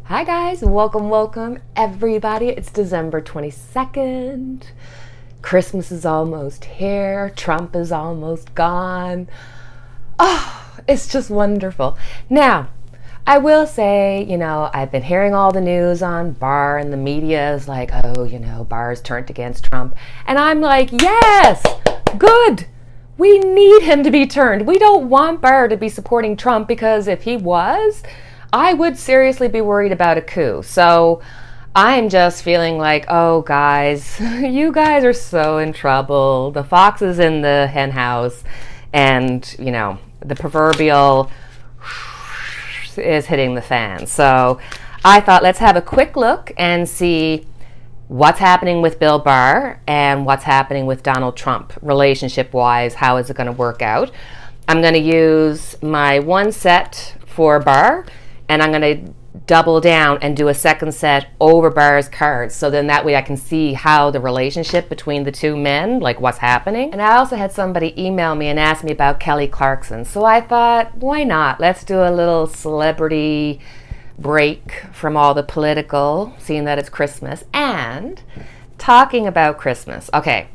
Hi guys, welcome everybody. It's December 22nd. Christmas is almost here. Trump is almost gone. Oh, it's just wonderful. Now, I will say, I've been hearing all the news on Barr and the media is like, Barr's turned against Trump. And I'm like, yes, good. We need him to be turned. We don't want Barr to be supporting Trump because if he was, I would seriously be worried about a coup. So I'm just feeling like, oh, guys, you guys are so in trouble. The fox is in the hen house and, the proverbial is hitting the fan. So I thought let's have a quick look and see what's happening with Bill Barr and what's happening with Donald Trump relationship-wise. How is it going to work out? I'm going to use my one set for Barr, and I'm going to double down and do a second set over Barr's cards. So then that way I can see how the relationship between the two men, like what's happening. And I also had somebody email me and ask me about Kelly Clarkson. So I thought, why not? Let's do a little celebrity break from all the political, seeing that it's Christmas. And talking about Christmas. Okay,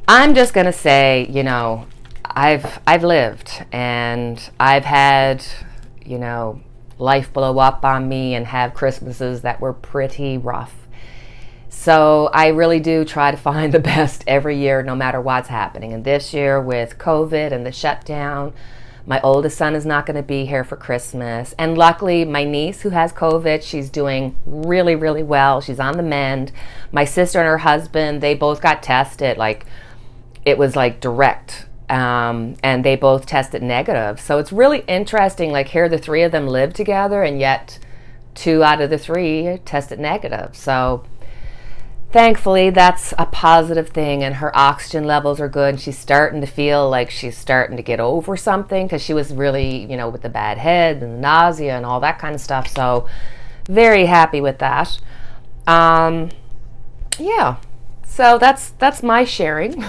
I'm just going to say, I've lived and I've had, life blow up on me and have Christmases that were pretty rough. So I really do try to find the best every year, no matter what's happening. And this year with COVID and the shutdown, my oldest son is not going to be here for Christmas. And luckily, my niece who has COVID, she's doing really, really well. She's on the mend. My sister and her husband, they both got tested. It was direct. And they both tested negative. So it's really interesting, here the three of them live together and yet 2 out of the 3 tested negative. So thankfully that's a positive thing and her oxygen levels are good and she's starting to feel like she's starting to get over something because she was really, with the bad head and the nausea and all that kind of stuff. So very happy with that. Yeah, so that's my sharing.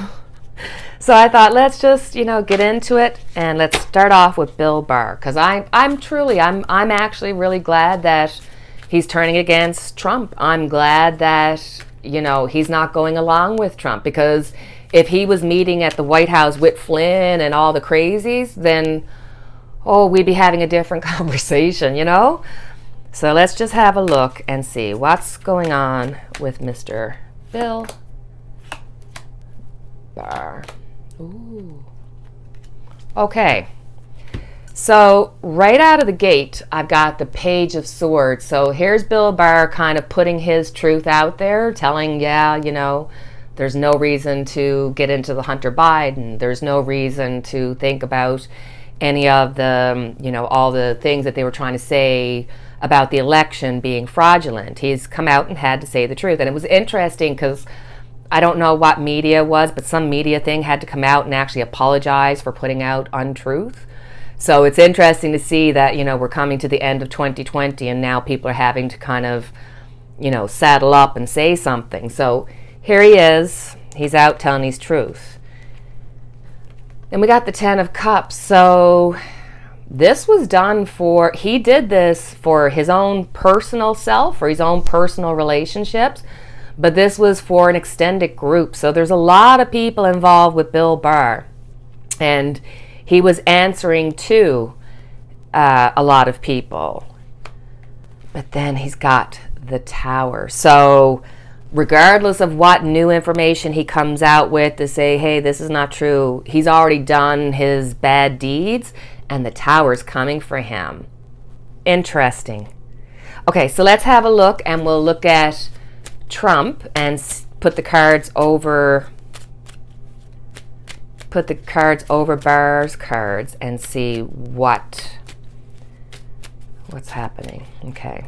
So I thought let's just get into it and let's start off with Bill Barr because I'm actually really glad that he's turning against Trump. I'm glad that he's not going along with Trump because if he was meeting at the White House with Flynn and all the crazies, then we'd be having a different conversation, So let's just have a look and see what's going on with Mr. Bill Barr. Ooh. Okay, so right out of the gate, I've got the Page of Swords. So here's Bill Barr kind of putting his truth out there, telling, there's no reason to get into the Hunter Biden. There's no reason to think about any of the, all the things that they were trying to say about the election being fraudulent. He's come out and had to say the truth. And it was interesting because I don't know what media was, but some media thing had to come out and actually apologize for putting out untruth. So it's interesting to see that, we're coming to the end of 2020 and now people are having to kind of, saddle up and say something. So here he is. He's out telling his truth. And we got the 10 of Cups. So this was done he did this for his own personal self, for his own personal relationships. But this was for an extended group. So there's a lot of people involved with Bill Barr. And he was answering to a lot of people. But then he's got the Tower. So regardless of what new information he comes out with to say, hey, this is not true, he's already done his bad deeds. And the Tower's coming for him. Interesting. Okay, so let's have a look. And we'll look at Trump and put the cards over Barr's cards and see what's happening. Okay.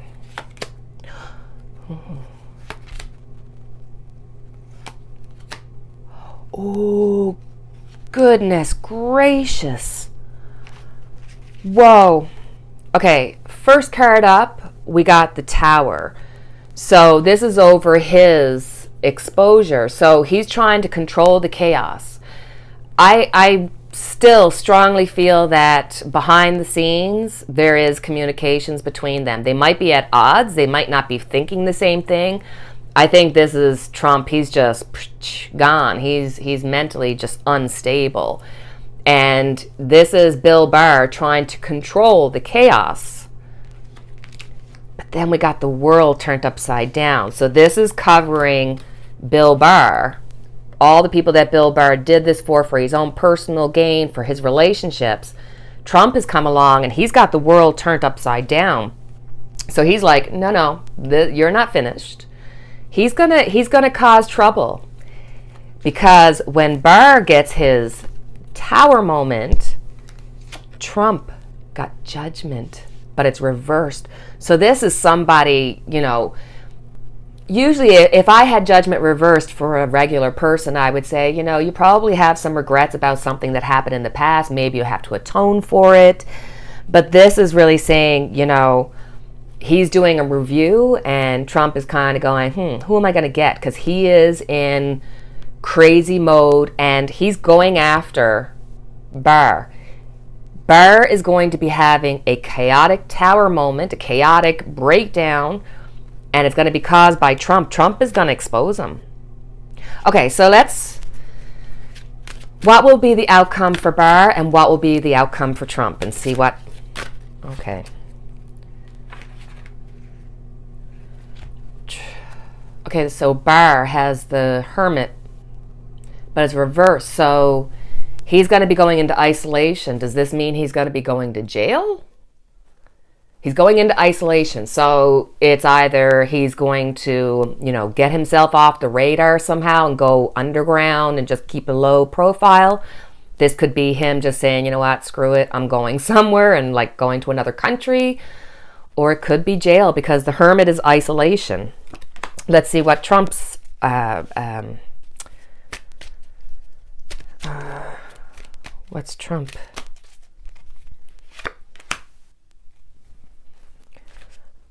Oh, goodness gracious. Whoa. Okay, first card up, we got the Tower. So this is over his exposure. So he's trying to control the chaos. I still strongly feel that behind the scenes there is communications between them. They might be at odds, they might not be thinking the same thing. I think this is Trump. He's just gone. He's mentally just unstable. And this is Bill Barr trying to control the chaos. But then we got the world turned upside down. So this is covering Bill Barr, all the people that Bill Barr did this for his own personal gain, for his relationships. Trump has come along and he's got the world turned upside down. So he's like, no, you're not finished. He's gonna cause trouble, because when Barr gets his tower moment, Trump got judgment, but it's reversed. So this is somebody, usually if I had judgment reversed for a regular person, I would say, you probably have some regrets about something that happened in the past. Maybe you have to atone for it. But this is really saying, he's doing a review, and Trump is kind of going, who am I going to get? Because he is in crazy mode, and he's going after Barr. Barr is going to be having a chaotic tower moment, a chaotic breakdown, and it's going to be caused by Trump. Trump is going to expose him. Okay, so what will be the outcome for Barr and what will be the outcome for Trump, and see what, okay. Okay, so Barr has the Hermit, but it's reversed. So he's going to be going into isolation. Does this mean he's going to be going to jail? He's going into isolation. So it's either he's going to, get himself off the radar somehow and go underground and just keep a low profile. This could be him just saying, you know what, screw it, I'm going somewhere, and like going to another country. Or it could be jail, because the Hermit is isolation. Let's see what Trump's what's Trump?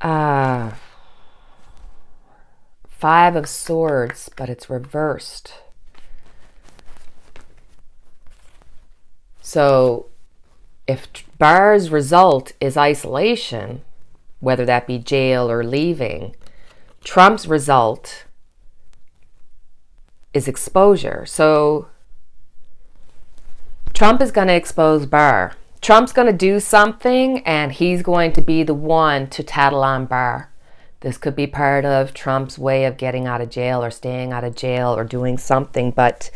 Five of Swords, but it's reversed. So if Barr's result is isolation, whether that be jail or leaving, Trump's result is exposure. So Trump is going to expose Barr. Trump's going to do something, and he's going to be the one to tattle on Barr. This could be part of Trump's way of getting out of jail or staying out of jail or doing something. But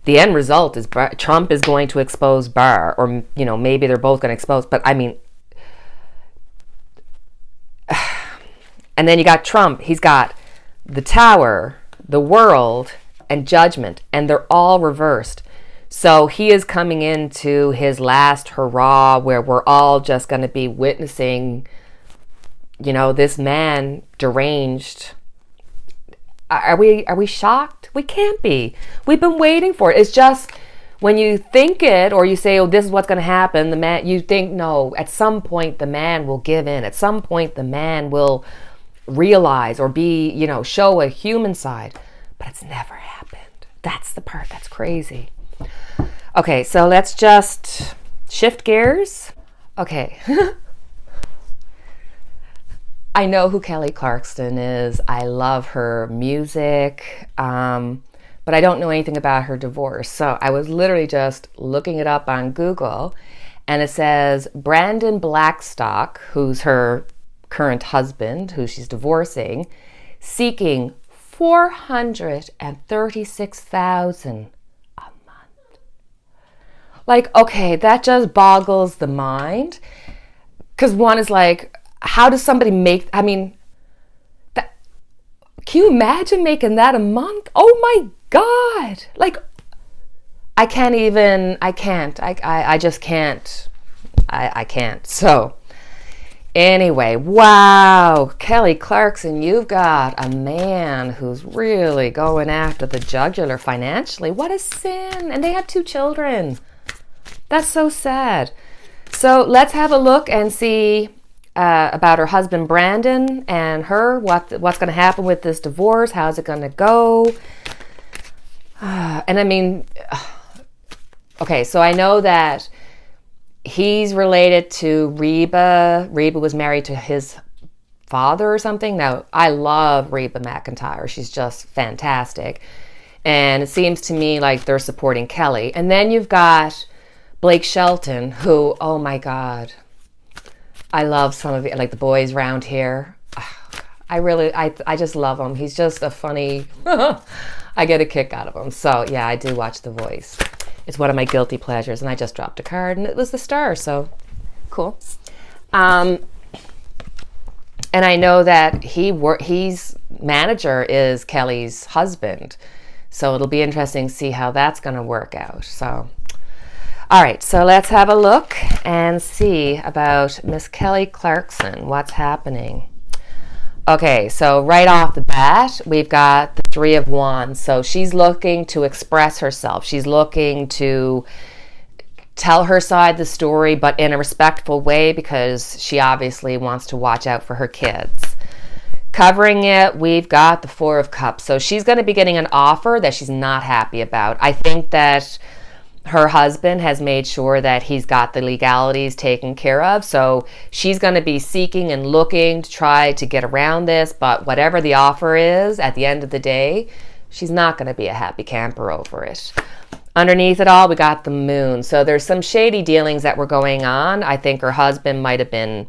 the end result is Trump is going to expose Barr, or, maybe they're both going to expose. But I mean, and then you got Trump. He's got the tower, the world, and judgment, and they're all reversed. So he is coming into his last hurrah, where we're all just going to be witnessing, this man deranged. Are we shocked? We can't be. We've been waiting for it. It's just when you think it, or you say, oh, this is what's going to happen, you think, no, at some point the man will give in. At some point the man will realize or be, show a human side. But it's never happened. That's the part that's crazy. Okay, so let's just shift gears. Okay. I know who Kelly Clarkson is. I love her music, but I don't know anything about her divorce. So I was literally just looking it up on Google, and it says Brandon Blackstock, who's her current husband, who she's divorcing, seeking $436,000. Like, okay, that just boggles the mind. Because one is like, how does somebody make, can you imagine making that a month? Oh my God. Like, I just can't. I can't. So, anyway, wow. Kelly Clarkson, you've got a man who's really going after the jugular financially. What a sin. And they have 2 children. That's so sad. So let's have a look and see about her husband Brandon and her. What's going to happen with this divorce? How's it going to go? And I mean, Okay, so I know that he's related to Reba. Reba was married to his father or something. Now, I love Reba McEntire. She's just fantastic. And it seems to me like they're supporting Kelly. And then you've got Blake Shelton, who, oh my God, I love some of it, like the boys around here. I just love him. He's just a funny, I get a kick out of him. So yeah, I do watch The Voice. It's one of my guilty pleasures, and I just dropped a card, and it was the star, so cool. And I know that he's manager is Kelly's husband, so it'll be interesting to see how that's going to work out. So, all right, so let's have a look and see about Miss Kelly Clarkson. What's happening? Okay, so right off the bat, we've got the Three of Wands. So she's looking to express herself. She's looking to tell her side of the story, but in a respectful way, because she obviously wants to watch out for her kids. Covering it, we've got the Four of Cups. So she's going to be getting an offer that she's not happy about. I think that her husband has made sure that he's got the legalities taken care of. So she's going to be seeking and looking to try to get around this. But whatever the offer is, at the end of the day, she's not going to be a happy camper over it. Underneath it all, we got the Moon. So there's some shady dealings that were going on. I think her husband might have been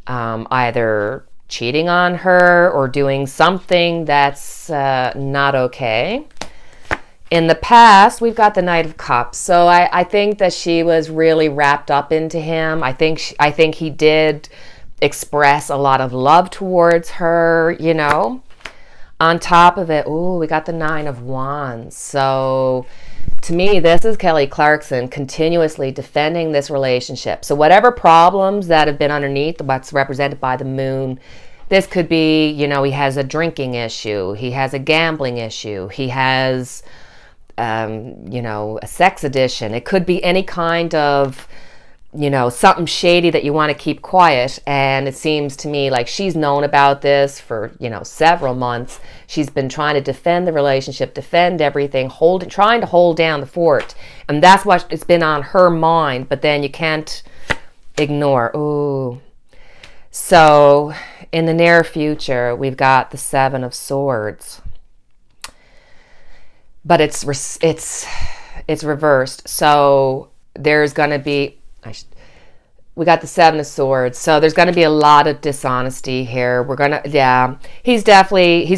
either cheating on her or doing something that's not okay. In the past, we've got the Knight of Cups. So I think that she was really wrapped up into him. I think he did express a lot of love towards her, you know. On top of it, we got the Nine of Wands. So to me, this is Kelly Clarkson continuously defending this relationship. So whatever problems that have been underneath what's represented by the Moon, this could be, you know, he has a drinking issue. He has a gambling issue. He has a sex addiction. It could be any kind of, something shady that you want to keep quiet. And it seems to me like she's known about this for, several months. She's been trying to defend the relationship, defend everything, trying to hold down the fort. And that's what it's been on her mind. But then you can't ignore. Ooh. So in the near future, we've got the Seven of Swords. But it's reversed. So there's going to be, we got the Seven of Swords. So there's going to be a lot of dishonesty here. He's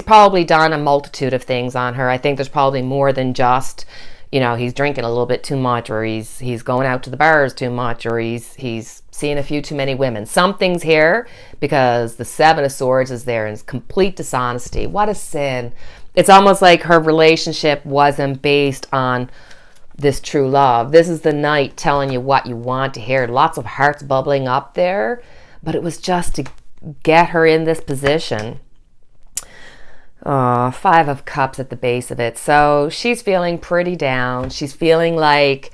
probably done a multitude of things on her. I think there's probably more than just, he's drinking a little bit too much, or he's going out to the bars too much, or he's seeing a few too many women. Something's here, because the Seven of Swords is there, and it's complete dishonesty. What a sin. It's almost like her relationship wasn't based on this true love. This is the Knight telling you what you want to hear. Lots of hearts bubbling up there, but it was just to get her in this position. Five of Cups at the base of it. So she's feeling pretty down. She's feeling like,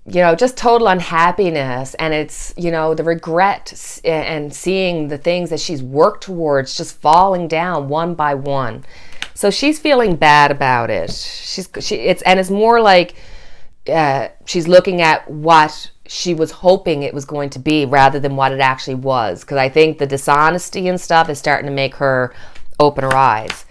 just total unhappiness. And it's, the regret and seeing the things that she's worked towards just falling down one by one. So she's feeling bad about it. It's more like she's looking at what she was hoping it was going to be rather than what it actually was. Because I think the dishonesty and stuff is starting to make her open her eyes.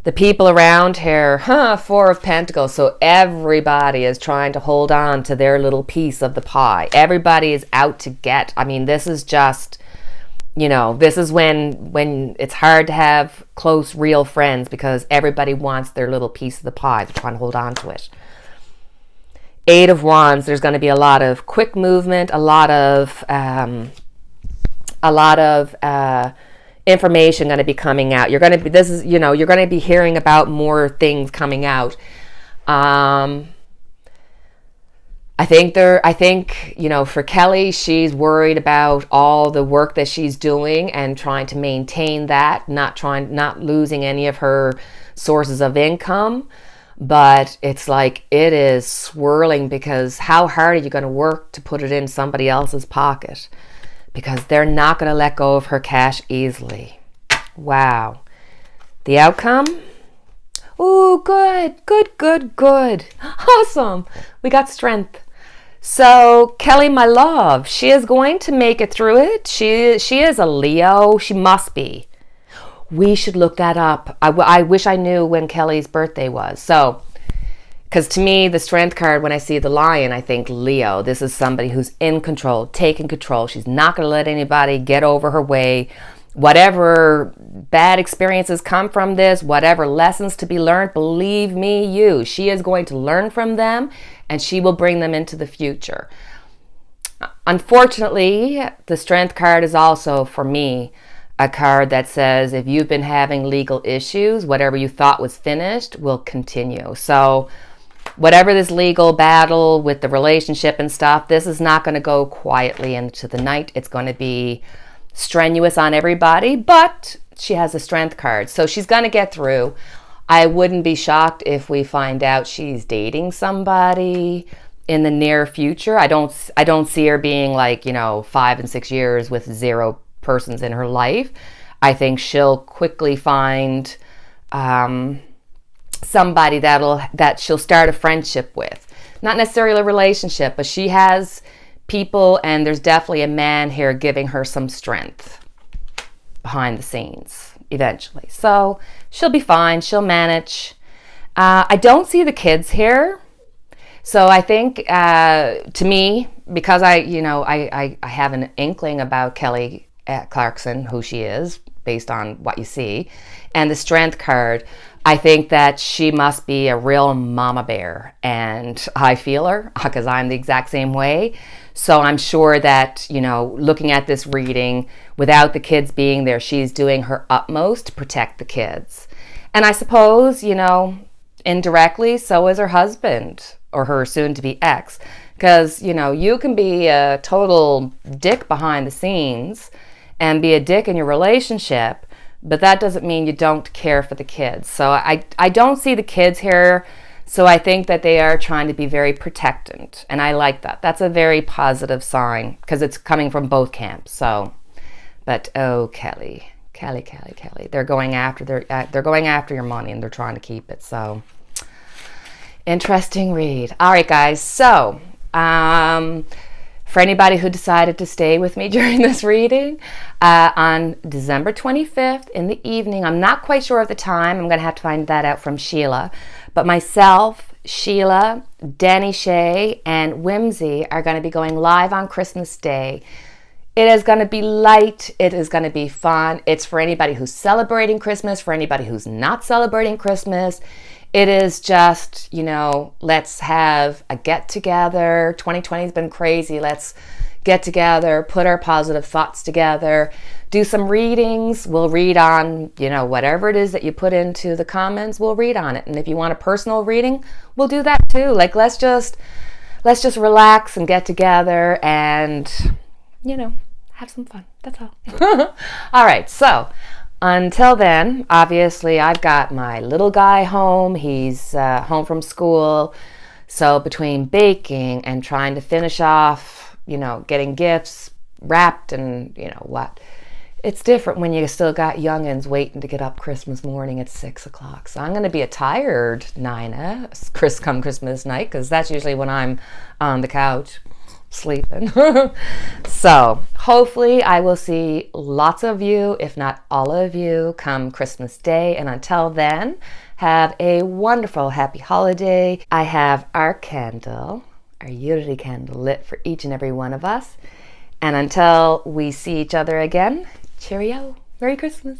The people around her, Four of Pentacles. So everybody is trying to hold on to their little piece of the pie. Everybody is out to get. I mean, this is just, this is when it's hard to have close, real friends, because everybody wants their little piece of the pie. They're trying to hold on to it. Eight of Wands. There's going to be a lot of quick movement, a lot of information going to be coming out. You're going to be hearing about more things coming out. I think for Kelly, she's worried about all the work that she's doing and trying to maintain that, not losing any of her sources of income. But it's like it is swirling, because how hard are you going to work to put it in somebody else's pocket? Because they're not going to let go of her cash easily. Wow. The outcome? Ooh, good, good, good, good. Awesome. We got strength. So Kelly, my love, she is going to make it through it. She is a Leo. She must be. We should look that up. I wish I knew when Kelly's birthday was. So, because to me, the strength card, when I see the lion, I think Leo. This is somebody who's in control, taking control. She's not going to let anybody get over her way. Whatever bad experiences come from this, whatever lessons to be learned, believe me, she is going to learn from them and she will bring them into the future. Unfortunately, the strength card is also, for me, a card that says if you've been having legal issues, whatever you thought was finished will continue. So whatever this legal battle with the relationship and stuff, this is not going to go quietly into the night. It's going to be strenuous on everybody, but she has a strength card, so she's going to get through. I wouldn't be shocked if we find out she's dating somebody in the near future. I don't see her being like 5 and 6 years with 0 persons in her life. I think she'll quickly find somebody that she'll start a friendship with, not necessarily a relationship, but she has people, and there's definitely a man here giving her some strength behind the scenes eventually. So she'll be fine. She'll manage. I don't see the kids here. So I think to me, because I have an inkling about Kelly Clarkson, who she is, based on what you see, and the strength card, I think that she must be a real mama bear, and I feel her because I'm the exact same way. So I'm sure that, looking at this reading, without the kids being there, she's doing her utmost to protect the kids. And I suppose, indirectly, so is her husband or her soon-to-be ex. Because, you can be a total dick behind the scenes and be a dick in your relationship, but that doesn't mean you don't care for the kids. So I don't see the kids here. So I think that they are trying to be very protectant, and I like that. That's a very positive sign because it's coming from both camps. So, but oh, Kelly, they're going after your money and they're trying to keep it. So, interesting read. All right, guys. So, for anybody who decided to stay with me during this reading, on December 25th in the evening, I'm not quite sure of the time. I'm going to have to find that out from Sheila. But myself, Sheila, Danny Shea, and Whimsy are going to be going live on Christmas Day. It is going to be light. It is going to be fun. It's for anybody who's celebrating Christmas, for anybody who's not celebrating Christmas. It is just, let's have a get-together. 2020 has been crazy. Let's get together, put our positive thoughts together, do some readings. We'll read on, whatever it is that you put into the comments, we'll read on it. And if you want a personal reading, we'll do that too. Like, let's just relax and get together and, have some fun. That's all. All right. So until then, obviously I've got my little guy home. He's home from school. So between baking and trying to finish off, getting gifts wrapped and what. It's different when you still got youngins waiting to get up Christmas morning at 6 o'clock. So I'm going to be a tired Nina come Christmas night, because that's usually when I'm on the couch sleeping. So hopefully I will see lots of you, if not all of you, come Christmas Day. And until then, have a wonderful, happy holiday. I have our Unity candle lit for each and every one of us. And until we see each other again, cheerio. Merry Christmas.